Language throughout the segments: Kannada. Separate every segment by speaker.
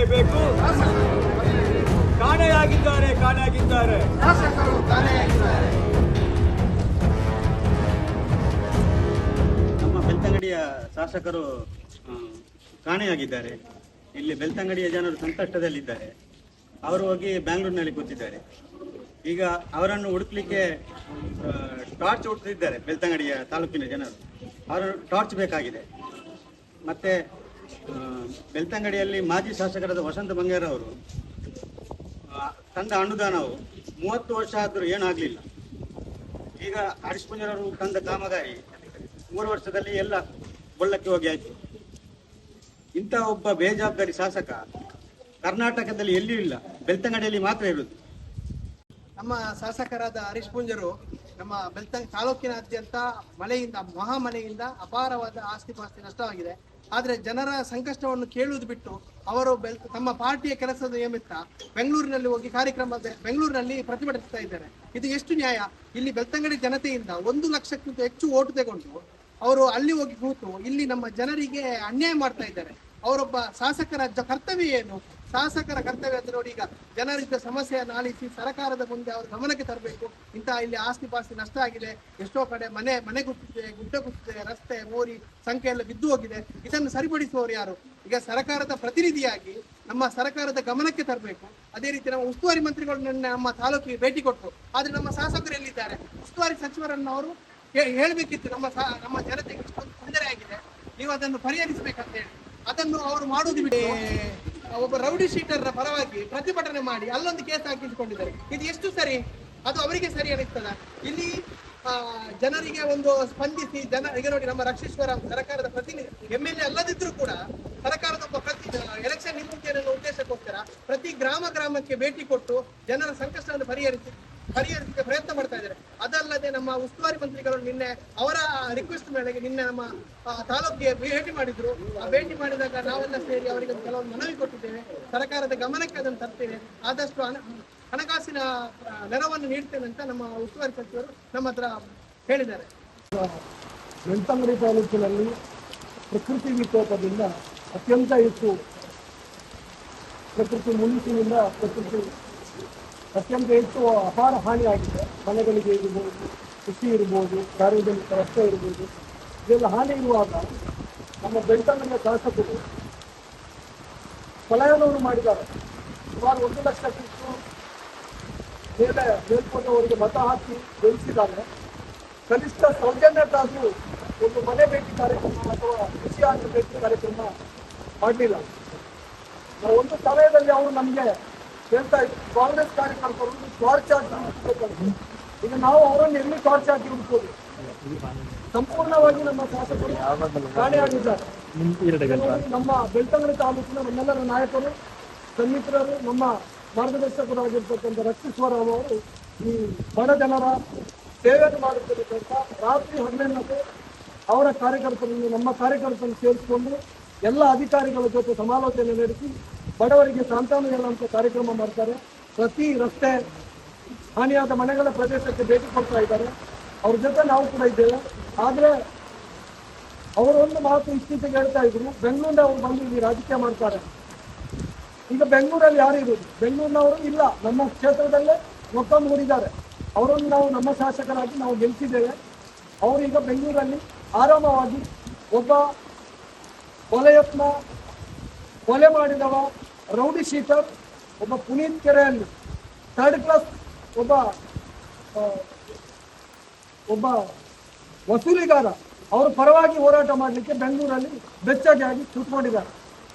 Speaker 1: ಮಾಡಲೇಬೇಕು. ಕಾಣೆಯಾಗಿದ್ದಾರೆ.
Speaker 2: ನಮ್ಮ ಬೆಳ್ತಂಗಡಿಯ ಶಾಸಕರು ಕಾಣೆಯಾಗಿದ್ದಾರೆ. ಇಲ್ಲಿ ಬೆಳ್ತಂಗಡಿಯ ಜನರು ಸಂಕಷ್ಟದಲ್ಲಿದ್ದಾರೆ. ಅವರು ಹೋಗಿ ಬ್ಯಾಂಗ್ಳೂರಿನಲ್ಲಿ ಕೂತಿದ್ದಾರೆ. ಈಗ ಅವರನ್ನು ಹುಡುಕ್ಲಿಕ್ಕೆ ಟಾರ್ಚ್ ಹುಡುಕ್ತಿದ್ದಾರೆ ಬೆಳ್ತಂಗಡಿಯ ತಾಲೂಕಿನ ಜನರು. ಅವರು ಟಾರ್ಚ್ ಬೇಕಾಗಿದೆ. ಮತ್ತು ಬೆಳ್ತಂಗಡಿಯಲ್ಲಿ ಮಾಜಿ ಶಾಸಕರಾದ ವಸಂತ ಬಂಗೇರ ಅವರು ತಂದ ಅನುದಾನವು 30 ವರ್ಷ ಆದರೂ ಏನಾಗಲಿಲ್ಲ. ಈಗ ಹರೀಶ್ ಪೂಂಜಾರವರು ತಂದ ಕಾಮಗಾರಿ 3 ವರ್ಷದಲ್ಲಿ ಎಲ್ಲ ಕೊಳ್ಳಕ್ಕೆ ಹೋಗಿ ಆಯಿತು. ಇಂಥ ಒಬ್ಬ ಬೇಜವಾಬ್ದಾರಿ ಶಾಸಕ ಕರ್ನಾಟಕದಲ್ಲಿ ಎಲ್ಲಿಯೂ ಇಲ್ಲ, ಬೆಳ್ತಂಗಡಿಯಲ್ಲಿ ಮಾತ್ರ ಇರುವುದು.
Speaker 3: ನಮ್ಮ ಶಾಸಕರಾದ ಹರೀಶ್ ಪೂಂಜರು ನಮ್ಮ ತಾಲೂಕಿನಾದ್ಯಂತ ಮಹಾಮಳೆಯಿಂದ ಅಪಾರವಾದ ಆಸ್ತಿ ಪಾಸ್ತಿ ನಷ್ಟವಾಗಿದೆ. ಆದರೆ ಜನರ ಸಂಕಷ್ಟವನ್ನು ಕೇಳುವುದು ಬಿಟ್ಟು ಅವರು ತಮ್ಮ ಪಾರ್ಟಿಯ ಕೆಲಸದ ನಿಮಿತ್ತ ಬೆಂಗಳೂರಿನಲ್ಲಿ ಹೋಗಿ ಬೆಂಗಳೂರಿನಲ್ಲಿ ಪ್ರತಿಭಟಿಸ್ತಾ ಇದ್ದಾರೆ. ಇದು ಎಷ್ಟು ನ್ಯಾಯ? ಇಲ್ಲಿ ಬೆಳ್ತಂಗಡಿ ಜನತೆಯಿಂದ 1 ಲಕ್ಷಕ್ಕಿಂತ ಹೆಚ್ಚು ಓಟು ತಗೊಂಡು ಅವರು ಅಲ್ಲಿ ಹೋಗಿ ಕೂತು ಇಲ್ಲಿ ನಮ್ಮ ಜನರಿಗೆ ಅನ್ಯಾಯ ಮಾಡ್ತಾ ಇದ್ದಾರೆ. ಅವರೊಬ್ಬ ಶಾಸಕರ ಕರ್ತವ್ಯ ಏನು? ಶಾಸಕರ ಕರ್ತವ್ಯ ಅಂತ ನೋಡಿ, ಈಗ ಜನರಿದ್ದ ಸಮಸ್ಯೆಯನ್ನು ಆಲಿಸಿ ಸರ್ಕಾರದ ಮುಂದೆ ಅವ್ರ ಗಮನಕ್ಕೆ ತರಬೇಕು. ಇಲ್ಲಿ ಆಸ್ತಿ ಪಾಸ್ತಿ ನಷ್ಟ ಆಗಿದೆ, ಎಷ್ಟೋ ಕಡೆ ಮನೆ ಗುತ್ತಿದೆ, ಗುಡ್ಡ ಗುತ್ತಿದೆ, ರಸ್ತೆ ಮೋರಿ ಸಂಖ್ಯೆ ಎಲ್ಲ ಬಿದ್ದು ಹೋಗಿದೆ. ಇದನ್ನು ಸರಿಪಡಿಸುವವರು ಯಾರು? ಈಗ ಸರ್ಕಾರದ ಪ್ರತಿನಿಧಿಯಾಗಿ ನಮ್ಮ ಸರ್ಕಾರದ ಗಮನಕ್ಕೆ ತರಬೇಕು. ಅದೇ ರೀತಿ ನಮ್ಮ ಉಸ್ತುವಾರಿ ಮಂತ್ರಿಗಳು ನಮ್ಮ ತಾಲೂಕಿಗೆ ಭೇಟಿ ಕೊಟ್ಟರು. ಆದ್ರೆ ನಮ್ಮ ಶಾಸಕರು ಎಲ್ಲಿದ್ದಾರೆ? ಉಸ್ತುವಾರಿ ಸಚಿವರನ್ನು ಅವರು ಹೇಳ್ಬೇಕಿತ್ತು, ನಮ್ಮ ಜನತೆಗೆ ಇಷ್ಟೊಂದು ತೊಂದರೆ ಆಗಿದೆ, ನೀವು ಅದನ್ನು ಪರಿಹರಿಸಬೇಕಂತ ಹೇಳಿ. ಅದನ್ನು ಅವರು ಮಾಡುವುದು ಬಿಟ್ಟು ಒಬ್ಬ ರೌಡಿ ಶೀಟರ್ ಪರವಾಗಿ ಪ್ರತಿಭಟನೆ ಮಾಡಿ ಅಲ್ಲೊಂದು ಕೇಸ್ ಹಾಕಿಸಿಕೊಂಡಿದ್ದಾರೆ. ಇದು ಎಷ್ಟು ಸರಿ? ಅದು ಅವರಿಗೆ ಸರಿ ಅನಿಸ್ತದ? ಇಲ್ಲಿ ಜನರಿಗೆ ಒಂದು ಸ್ಪಂದಿಸಿ ಈಗ ನೋಡಿ, ನಮ್ಮ ರಕ್ಷೀಶ್ವರ ಸರ್ಕಾರದ ಪ್ರತಿನಿಧಿ MLA ಅಲ್ಲದಿದ್ರು ಕೂಡ ಸರ್ಕಾರದ ಒಬ್ಬ ಎಲೆಕ್ಷನ್ ನಿವೃತ್ತಿ ಅನ್ನೋ ಉದ್ದೇಶಕ್ಕೋಸ್ಕರ ಪ್ರತಿ ಗ್ರಾಮಕ್ಕೆ ಭೇಟಿ ಕೊಟ್ಟು ಜನರ ಸಂಕಷ್ಟವನ್ನು ಪರಿಹರಿಸಲಿಕ್ಕೆ ಪ್ರಯತ್ನ ಮಾಡ್ತಾ ಇದ್ದಾರೆ. ಅದಲ್ಲದೆ ನಮ್ಮ ಉಸ್ತುವಾರಿ ಮಂತ್ರಿಗಳು ನಿನ್ನೆ ಅವರ ರಿಕ್ವೆಸ್ಟ್ ಮೇರೆಗೆ ನಿನ್ನೆ ನಮ್ಮ ತಾಲೂಕಿಗೆ ಭೇಟಿ ಮಾಡಿದ್ರು. ಆ ಭೇಟಿ ಮಾಡಿದಾಗ ನಾವೆಲ್ಲ ಸೇರಿ ಅವರಿಗೆ ಕೆಲವೊಂದು ಮನವಿ ಕೊಟ್ಟಿದ್ದೇವೆ. ಸರ್ಕಾರದ ಗಮನಕ್ಕೆ ಅದನ್ನು ತರ್ತೇವೆ. ಆದಷ್ಟು ಹಣಕಾಸಿನ ನೆರವನ್ನು ನೀಡ್ತೇನೆ ಅಂತ ನಮ್ಮ ಉಸ್ತುವಾರಿ ಸಚಿವರು ನಮ್ಮ ಹತ್ರ ಹೇಳಿದ್ದಾರೆ.
Speaker 4: ಬೆಳ್ತಂಗಡಿ ತಾಲೂಕಿನಲ್ಲಿ ಪ್ರಕೃತಿ ವಿಕೋಪದಿಂದ ಅತ್ಯಂತ ಹೆಚ್ಚು ಮುನ್ಸೂಚನೆಯಿಂದ ಅತ್ಯಂತ ಹೆಚ್ಚು ಅಪಾರ ಹಾನಿಯಾಗಿದೆ. ಮನೆಗಳಿಗೆ ಇರ್ಬೋದು, ಕೃಷಿ ಇರ್ಬೋದು, ಸಾರ್ವಜನಿಕ ರಸ್ತೆ ಇರ್ಬೋದು, ಇದೆಲ್ಲ ಹಾನಿ ಇರುವಾಗ ನಮ್ಮ ಬೆಳ್ತಂಗಡಿಯ ಶಾಸಕರು ಫಲಾಯನವನ್ನು ಮಾಡಿದ್ದಾರೆ. ಸುಮಾರು 1 ಲಕ್ಷಕ್ಕಿಂತ ಮೇಲ್ಪಟ್ಟವರಿಗೆ ಮತ ಹಾಕಿ ಗೆಲ್ಲಿಸಿದ್ದಾರೆ. ಕನಿಷ್ಠ ಸೌಜನ್ಯಕ್ಕಾದರೂ ಒಂದು ಮನೆ ಭೇಟಿ ಕಾರ್ಯಕ್ರಮ ಅಥವಾ ಕೃಷಿ ಆಂಧ್ರ ಭೇಟಿ ಕಾರ್ಯಕ್ರಮ ಮಾಡಲಿಲ್ಲ. ಒಂದು ಸಮಯದಲ್ಲಿ ಅವರು ನಮಗೆ ಹೇಳ್ತಾ ಇದ್ರು, ಕಾಂಗ್ರೆಸ್ ಕಾರ್ಯಕರ್ತರು ಟಾರ್ಚ್ ಹಾಕಿ ಹುಡುಕಬೇಕು. ಈಗ ನಾವು ಅವರನ್ನು ಎಲ್ಲಿ ಟಾರ್ಚ್ ಹಾಕಿ ಹುಡುಕೋದು? ಸಂಪೂರ್ಣವಾಗಿ ನಮ್ಮ ಶಾಸಕರು ಕಾಣೆಯಾಗಿದ್ದಾರೆ. ನಮ್ಮ ಬೆಳ್ತಂಗಡಿ ತಾಲೂಕಿನ ನಮ್ಮೆಲ್ಲರ ನಾಯಕರು, ಸನ್ಮಿತ್ರರು, ನಮ್ಮ ಮಾರ್ಗದರ್ಶಕರಾಗಿರ್ತಕ್ಕಂಥ ರಕ್ಷೀಶ್ವರ ಅವರು ಈ ಬಡ ಜನರ ಸೇವೆಯನ್ನು ಮಾಡುತ್ತಿರತಕ್ಕ ರಾತ್ರಿ ಹಗಲೆನ್ನದೆ ಅವರ ಕಾರ್ಯಕರ್ತರನ್ನು, ನಮ್ಮ ಕಾರ್ಯಕರ್ತರನ್ನು ಸೇರಿಸಿಕೊಂಡು ಎಲ್ಲ ಅಧಿಕಾರಿಗಳ ಜೊತೆ ಸಮಾಲೋಚನೆ ನಡೆಸಿ ಬಡವರಿಗೆ ಸಾಂತ್ವನ ಹೇಳುವಂಥ ಕಾರ್ಯಕ್ರಮ ಮಾಡ್ತಾರೆ. ಪ್ರತಿ ರಸ್ತೆ ಹಾನಿಯಾದ ಮನೆಗಳ ಪ್ರದೇಶಕ್ಕೆ ಭೇಟಿ ಕೊಡ್ತಾ ಇದ್ದಾರೆ. ಅವ್ರ ಜೊತೆ ನಾವು ಕೂಡ ಇದ್ದೇವೆ. ಆದರೆ ಅವರೊಂದು ಮಾತು ಇತ್ತೀಚೆಗೆ ಹೇಳ್ತಾ ಇದ್ರು, ಬೆಂಗಳೂರಿನ ಅವರು ಬಂದು ಇಲ್ಲಿ ರಾಜಕೀಯ ಮಾಡ್ತಾರೆ. ಈಗ ಬೆಂಗಳೂರಲ್ಲಿ ಯಾರು ಇರೋದು? ಬೆಂಗಳೂರಿನವರು ಇಲ್ಲ, ನಮ್ಮ ಕ್ಷೇತ್ರದಲ್ಲೇ ಮೊತ್ತ ಮೂಡಿದ್ದಾರೆ. ಅವರನ್ನು ನಾವು ನಮ್ಮ ಶಾಸಕರಾಗಿ ನಾವು ಗೆಲ್ಲಿಸಿದ್ದೇವೆ. ಅವರೀಗ ಬೆಂಗಳೂರಲ್ಲಿ ಆರಾಮವಾಗಿ ಒಬ್ಬ ಕೊಲೆ ಮಾಡಿದವ ರೌಡಿ ಶೀಟರ್, ಒಬ್ಬ ಪುನೀತ್ ಕೆರೆಯಲ್ಲಿ 3rd ಕ್ಲಾಸ್ ಒಬ್ಬ ವಸೂಲಿಗಾರ, ಅವರ ಪರವಾಗಿ ಹೋರಾಟ ಮಾಡಲಿಕ್ಕೆ ಬೆಂಗಳೂರಲ್ಲಿ ಬೆಚ್ಚಗೆ ಆಗಿ ಕೂತ್ಕೊಂಡಿದ್ದಾರೆ.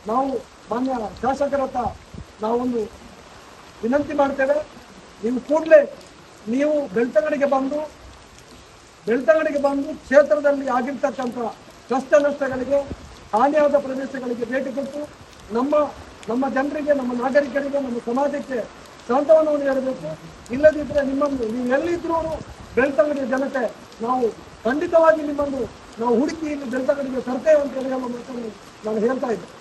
Speaker 4: ನಾವು ಮಾನ್ಯ ಶಾಸಕರ ಹತ್ರ ನಾವೊಂದು ವಿನಂತಿ ಮಾಡ್ತೇವೆ, ನೀವು ಕೂಡಲೇ ನೀವು ಬೆಳ್ತಂಗಡಿಗೆ ಬಂದು ಕ್ಷೇತ್ರದಲ್ಲಿ ಆಗಿರ್ತಕ್ಕಂಥ ಕಷ್ಟ ನಷ್ಟಗಳಿಗೆ, ಹಾನಿಯಾದ ಪ್ರದೇಶಗಳಿಗೆ ಭೇಟಿ ಕೊಟ್ಟು ನಮ್ಮ ಜನರಿಗೆ, ನಮ್ಮ ನಾಗರಿಕರಿಗೆ, ನಮ್ಮ ಸಮಾಜಕ್ಕೆ ಸಾಂತ್ವನವನ್ನು ನೀಡಬೇಕು. ಇಲ್ಲದಿದ್ದರೆ ನೀವು ಎಲ್ಲಿದ್ರೂ ಬೆಳ್ತಂಗಡಿಯ ಜನತೆ ನಾವು ಖಂಡಿತವಾಗಿ ನಿಮ್ಮನ್ನು ನಾವು ಹುಡುಕಿ ಇಲ್ಲಿ ಬೆಳ್ತಂಗಡಿಗೆ ತರ್ತೇವೆ ಅಂತ ಹೇಳುವ ಮಾತನ್ನು ನಾನು ಹೇಳ್ತಾ ಇದ್ದೆ.